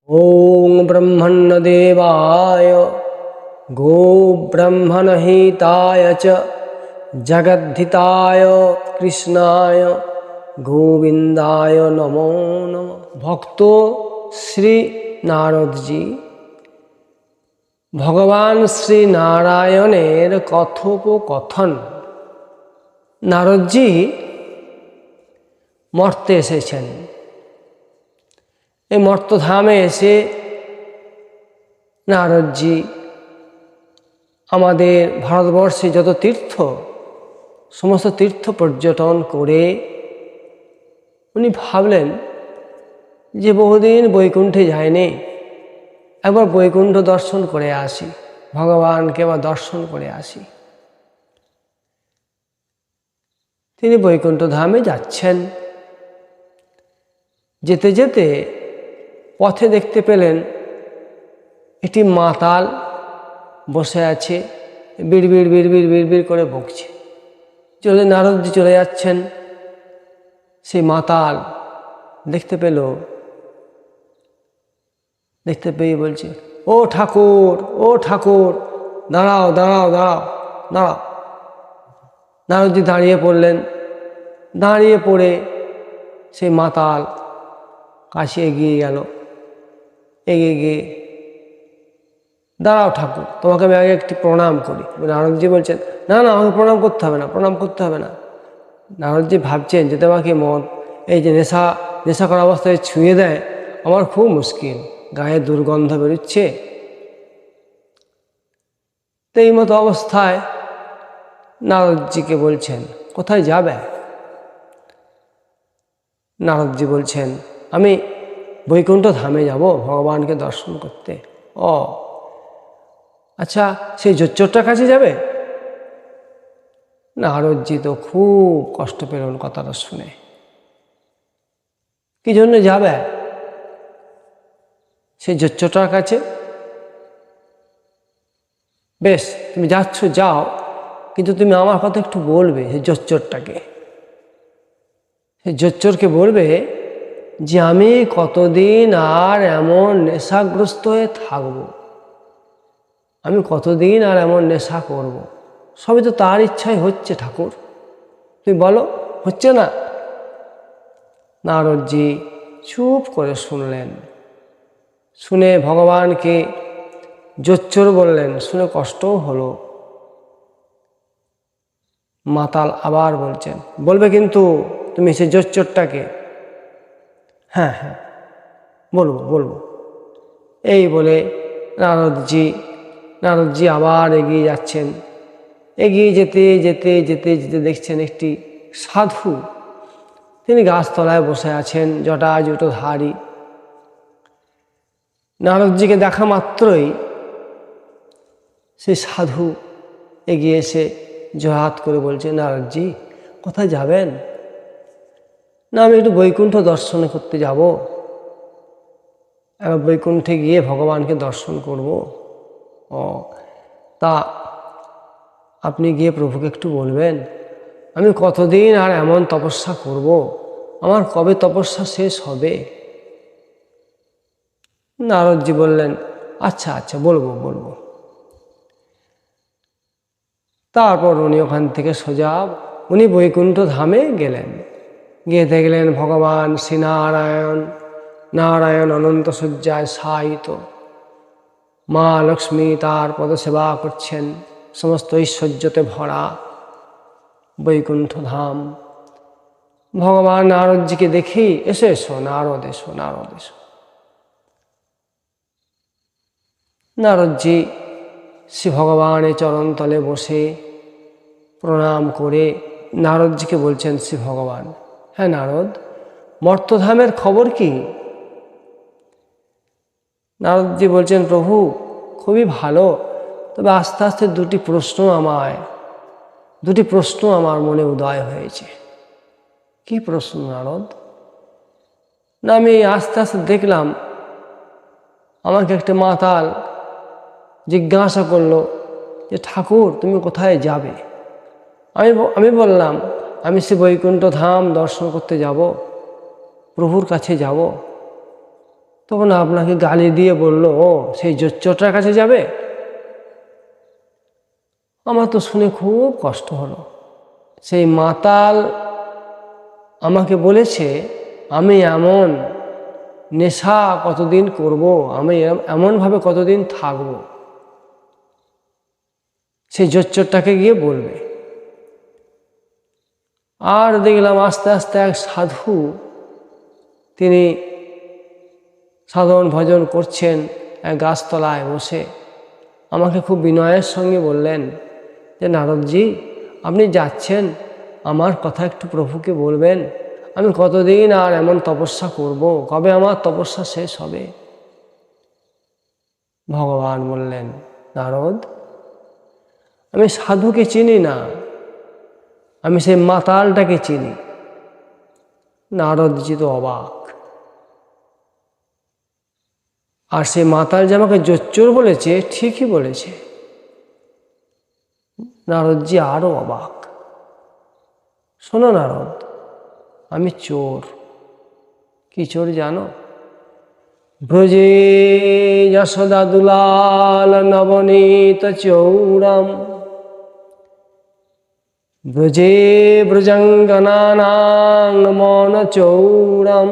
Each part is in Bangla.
ॐ ब्रह्मण्यदेवाय गोब्रह्मणहिताय च जगद्धिताय कृष्णाय गोविंदाय नमो नमः। ভক্ত শ্রী নারদজি ভগবান শ্রী নারায়ণের কথোপকথন। নারদজি মর্তে এসেছেন। এই মর্তধামে এসে নারদজি আমাদের ভারতবর্ষে যত তীর্থ, সমস্ত তীর্থ পর্যটন করে উনি ভাবলেন যে বহুদিন বৈকুণ্ঠে যায়নি, একবার বৈকুণ্ঠ দর্শন করে আসি, ভগবানকে একবার দর্শন করে আসি। তিনি বৈকুণ্ঠ ধামে যাচ্ছেন। যেতে যেতে পথে দেখতে পেলেন একটি মাতাল বসে আছে, বিড়বিড় বিড়বিড় বিড়বিড় করে বকছে। নারদজি চলে যাচ্ছেন, সেই মাতাল দেখতে পেয়ে বলছে, ও ঠাকুর, ও ঠাকুর, দাঁড়াও দাঁড়াও দাঁড়াও দাঁড়াও। নারদজি দাঁড়িয়ে পড়লেন। দাঁড়িয়ে পড়ে সেই মাতাল কাছে এগিয়ে গেল। এগিয়ে গিয়ে, দাঁড়াও ঠাকুর, তোমাকে আমি আগে একটি প্রণাম করি। নারদজি বলছেন, না না, আমাকে প্রণাম করতে হবে না, প্রণাম করতে হবে না। নারদজি ভাবছেন যে তোমাকে এই যে নেশা করা অবস্থায় ছুঁয়ে দেয়, আমার খুব মুশকিল, গায়ে দুর্গন্ধ বেরোচ্ছে। তো এই মতো অবস্থায় নারদজিকে বলছেন, কোথায় যাবে? নারদজি বলছেন, আমি বৈকুণ্ঠ ধামে যাব ভগবানকে দর্শন করতে। ও আচ্ছা, সেই জোচ্চরটার কাছে যাবে? নারদজি তো খুব কষ্ট পেলেন কথাটা শুনে। কি জন্য যাবে সেই জোচ্চরটার কাছে? বেশ, তুমি যাচ্ছ যাও, কিন্তু তুমি আমার কথা একটু বলবে সেই জোচ্চরটাকে। সেই জোচ্চরকে বলবে যে আমি কতদিন আর এমন নেশাগ্রস্ত হয়ে থাকবো, আমি কতদিন আর এমন নেশা করব। সবই তো তার ইচ্ছাই হচ্ছে ঠাকুর, তুমি বলো, হচ্ছে না? নারদজি চুপ করে শুনলেন। শুনে ভগবানকে জোচ্চর বললেন, শুনে কষ্টও হলো। মাতাল আবার বলছেন, বলবে কিন্তু তুমি সেই জোচ্চরটাকে? হ্যাঁ হ্যাঁ, বলবো বলবো। এই বলে নারদজি আবার এগিয়ে যাচ্ছেন। এগিয়ে যেতে যেতে যেতে যেতে দেখছেন একটি সাধু, তিনি গাছতলায় বসে আছেন, জটাজুটোধারী। নারদজিকে দেখা মাত্রই সেই সাধু এগিয়ে এসে জোহাত করে বলছে, নারদজি কোথায় যাবেন? না, আমি একটু বৈকুণ্ঠ দর্শন করতে যাব, এবার বৈকুণ্ঠে গিয়ে ভগবানকে দর্শন করব। ও তা আপনি গিয়ে প্রভুকে একটু বলবেন, আমি কতদিন আর এমন তপস্যা করব, আমার কবে তপস্যা শেষ হবে? নারদজি বললেন, আচ্ছা আচ্ছা, বলবো বলবো। তারপর উনি ওখান থেকে সোজা উনি বৈকুণ্ঠ ধামে গেলেন। গিয়ে দেখলেন ভগবান শ্রী নারায়ণ অনন্ত শয্যায় শায়িত, মা লক্ষ্মী তার পদসেবা করছেন, সমস্ত ঐশ্বর্যতে ভরা বৈকুণ্ঠ ধাম। ভগবান নারদজিকে দেখি, এসো এসো নারদ, এসো নারদ এসো। নারদজি শ্রী ভগবানের চরণতলে বসে প্রণাম করে নারদজিকে বলছেন শ্রী ভগবান, হ্যাঁ নারদ, মর্তধামের খবর কি? নারদজি বলছেন, প্রভু খুবই ভালো, তবে আস্তে আস্তে দুটি প্রশ্ন আমার মনে উদয় হয়েছে। কি প্রশ্ন নারদ? না, আমি আস্তে আস্তে দেখলাম আমাকে একটা মাতাল জিজ্ঞাসা করলো যে ঠাকুর তুমি কোথায় যাবে? আমি বললাম আমি সে বৈকুণ্ঠ ধাম দর্শন করতে যাব, প্রভুর কাছে যাব। তখন আপনাকে গালি দিয়ে বলল, ও সেই জোচ্চরটার কাছে যাবে। আমার তো শুনে খুব কষ্ট হলো। সেই মাতাল আমাকে বলেছে আমি এমন নেশা কতদিন করব, আমি এমনভাবে কতদিন থাকব, সেই জোচ্চরটাকে গিয়ে বলবে। আর দেখলাম আস্তে আস্তে এক সাধু, তিনি সাধন ভজন করছেন এক গাছতলায় বসে, আমাকে খুব বিনয়ের সঙ্গে বললেন যে নারদজি, আপনি যাচ্ছেন, আমার কথা একটু প্রভুকে বলবেন, আমি কতদিন আর এমন তপস্যা করব, কবে আমার তপস্যা শেষ হবে। ভগবান বললেন, নারদ, আমি সাধুকে চিনি না, আমি সেই মাতালটাকে চিনি। নারদজি তো অবাক। আর সে মাতাল যে আমাকে জোচ্চোর বলেছে, ঠিকই বলেছে। নারদজি আরও অবাক। শোনো নারদ, আমি চোর। কি চোর জানো? ব্রজে যশোদা দুলাল নবনীত চৌরম, ব্রজে ব্রজঙ্গনানাং মন চৌরম,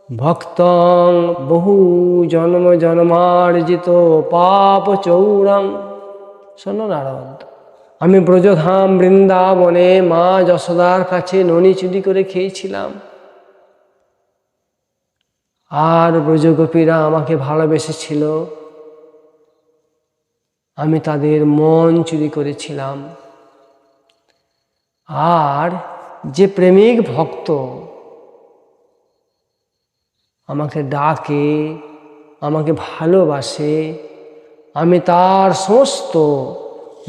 ভক্তং বহু জন্ম জন্মার্জিত পাপ চৌরম। শোনো নারদ, আমি ব্রজধাম বৃন্দাবনে মা যশোদার কাছে ননি চুরি করে খেয়েছিলাম, আর ব্রজগোপীরা আমাকে ভালোবেসেছিল, আমি তাদের মন চুরি করেছিলাম। আর যে প্রেমিক ভক্ত আমাকে ডাকে, আমাকে ভালোবাসে, আমি তার সমস্ত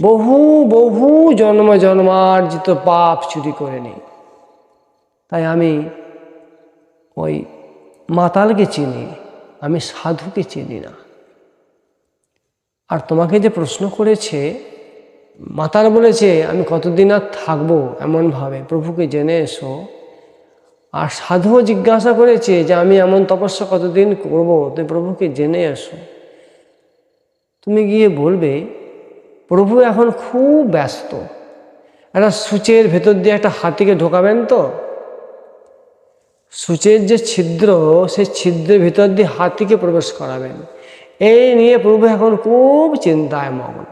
বহু বহু জন্ম জন্মার্জিত পাপ চুরি করে নিই। তাই আমি ওই মাতালকে চিনি, আমি সাধুকে চিনি না। আর তোমাকে যে প্রশ্ন করেছে, মাতাল বলেছে আমি কতদিন আর থাকবো এমনভাবে, প্রভুকে জেনে এসো। আর সাধুও জিজ্ঞাসা করেছে যে আমি এমন তপস্যা কতদিন করব, তুমি প্রভুকে জেনে এসো। তুমি গিয়ে বলবে প্রভু এখন খুব ব্যস্ত, একটা সূচের ভেতর দিয়ে একটা হাতিকে ঢোকাবেন তো, সূচের যে ছিদ্র, সেই ছিদ্রের ভিতর দিয়ে হাতিকে প্রবেশ করাবেন, এই নিয়ে প্রভু এখন খুব চিন্তায় মগ্ন।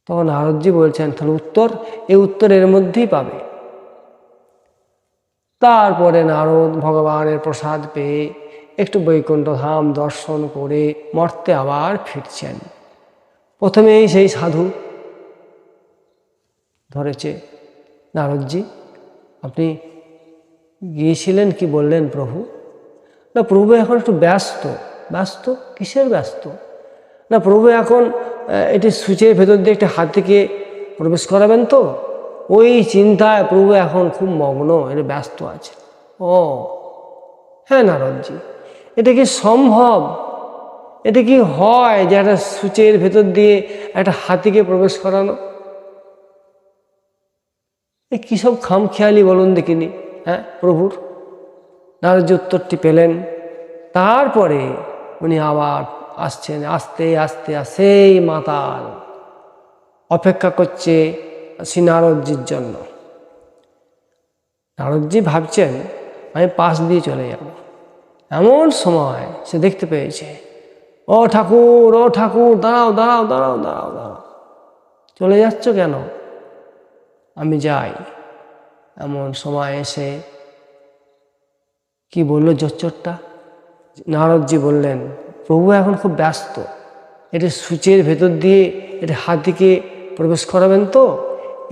তখন নারদজি বলছেন, তাহলে উত্তর, এই উত্তর এর মধ্যেই পাবে। তারপরে নারদ ভগবানের প্রসাদ পেয়ে একটু বৈকুণ্ঠ ধাম দর্শন করে মর্তে আবার ফিরছেন। প্রথমেই সেই সাধু ধরেছে, নারদজি আপনি গিয়েছিলেন, কি বললেন প্রভু? না প্রভু এখন একটু ব্যস্ত। ব্যস্ত? কিসের ব্যস্ত? না প্রভু এখন এটি সূচের ভেতর দিয়ে একটা হাতিকে প্রবেশ করাবেন তো, ওই চিন্তায় প্রভু এখন খুব মগ্ন, এটা ব্যস্ত আছে। ও হ্যাঁ নারদজি, এটা কি সম্ভব? এটা কি হয় যে একটা সূচের ভেতর দিয়ে একটা হাতিকে প্রবেশ করানো? এই কী সব খামখেয়ালি বলুন দেখিনি, হ্যাঁ প্রভুর। নারদজি উত্তরটি পেলেন। তারপরে উনি আবার আসছেন, আস্তে আস্তে সেই মাতাল অপেক্ষা করছে শ্রী নারদজির জন্য। নারদজি ভাবছেন আমি পাশ দিয়ে চলে যাব। এমন সময় সে দেখতে পেয়েছে, ও ঠাকুর, ও ঠাকুর, দাঁড়াও দাঁড়াও দাঁড়াও দাঁড়াও দাঁড়াও, চলে যাচ্ছ কেন? আমি যাই। এমন সময় এসে কি বলল জোচ্চরটা? নারদজি বললেন, প্রভু এখন খুব ব্যস্ত, এটা সূচের ভেতর দিয়ে এটা হাতিকে প্রবেশ করাবেন তো,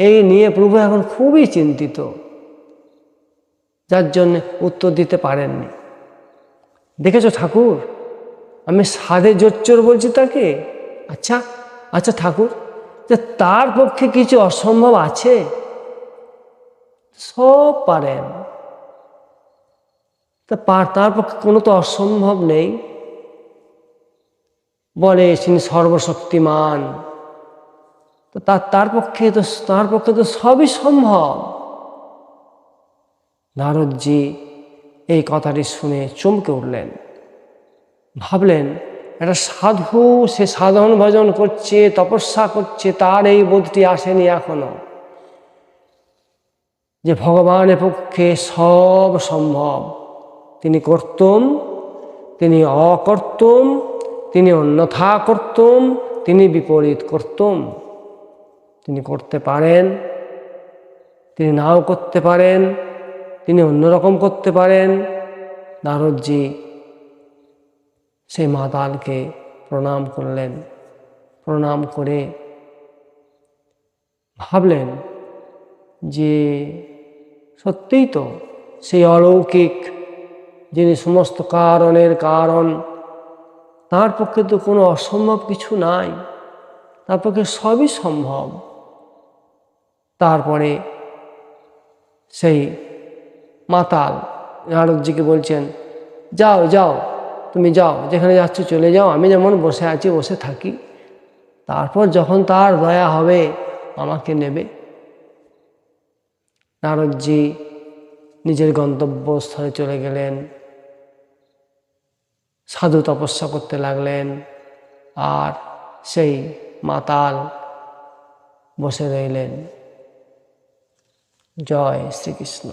এই নিয়ে প্রভু এখন খুবই চিন্তিত, যার জন্য উত্তর দিতে পারেননি। দেখেছো ঠাকুর, আমি সাধে জোচ্চর বলছি তাকে। আচ্ছা আচ্ছা ঠাকুর, যে তার পক্ষে কিছু অসম্ভব আছে? সব পারেন, তার পক্ষে কোনো তো অসম্ভব নেই। বলে তিনি সর্বশক্তিমান, তো তার পক্ষে তো সবই সম্ভব। নারদজি এই কথাটি শুনে চমকে উঠলেন, ভাবলেন একটা সাধু, সে সাধন ভজন করছে, তপস্যা করছে, তার এই বোধটি আসেনি এখনো যে ভগবানের পক্ষে সব সম্ভব। তিনি কর্তুম, তিনি অকর্তুম, তিনি অন্যথা কর্তুম, তিনি বিপরীত কর্তুম। তিনি করতে পারেন, তিনি নাও করতে পারেন, তিনি অন্যরকম করতে পারেন। নারদজি সেই মাতালকে প্রণাম করলেন। প্রণাম করে ভাবলেন যে সত্যিই তো সেই অলৌকিক, যিনি সমস্ত কারণের কারণ, তার পক্ষে তো কোনো অসম্ভব কিছু নাই, তার পক্ষে সবই সম্ভব। তারপরে সেই মাতাল নারদজিকে বলছেন, যাও যাও, তুমি যাও, যেখানে যাচ্ছ চলে যাও, আমি যেমন বসে আছি বসে থাকি, তারপর যখন তার দয়া হবে আমাকে নেবে। নারদজি নিজের গন্তব্যস্থলে চলে গেলেন, সাধু তপস্যা করতে লাগলেন, আর সেই মাতাল বসে রইলেন। জয় শ্রীকৃষ্ণ।